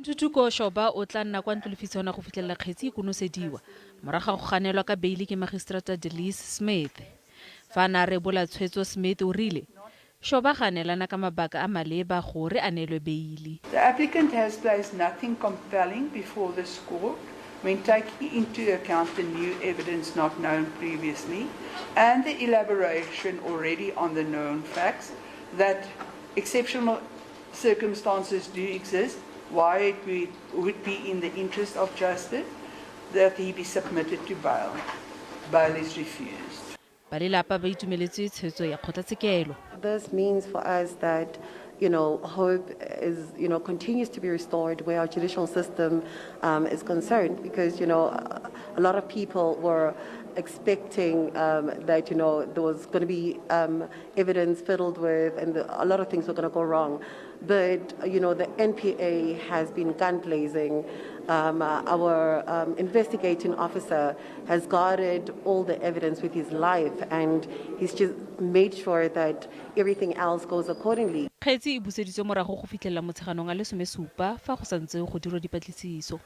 Nthuthuko Shoba o tla nna kwa ntlolefisong go fitlhelela kgetsi e konosediwa morago go ganelwa ka beili ke mmagistrata Smith fa na re bola tshweetso Smith o rile Shoba ganelana ka mabaka a maleba gore a neelwe beili. The applicant has placed nothing compelling before this court when taking into account the new evidence not known previously and the elaboration already on the known facts that exceptional circumstances do exist, why it would be in the interest of justice that he be submitted to bail. Bail is refused. Balelapa ba itumeletse tshweetso ya kgotlhatshekelo. This means for us that, hope is, continues to be restored where our judicial system is concerned, because, a lot of people were expecting that, there was going to be evidence fiddled with and a lot of things were going to go wrong. But, the NPA has been gun blazing. Our investigating officer has guarded all the evidence with his life, and he's just made sure that everything else goes accordingly. Kgetsi e buseditswe morago go fitlhelela motsheganong a le 17 fa go santse go dirwa dipatlisiso.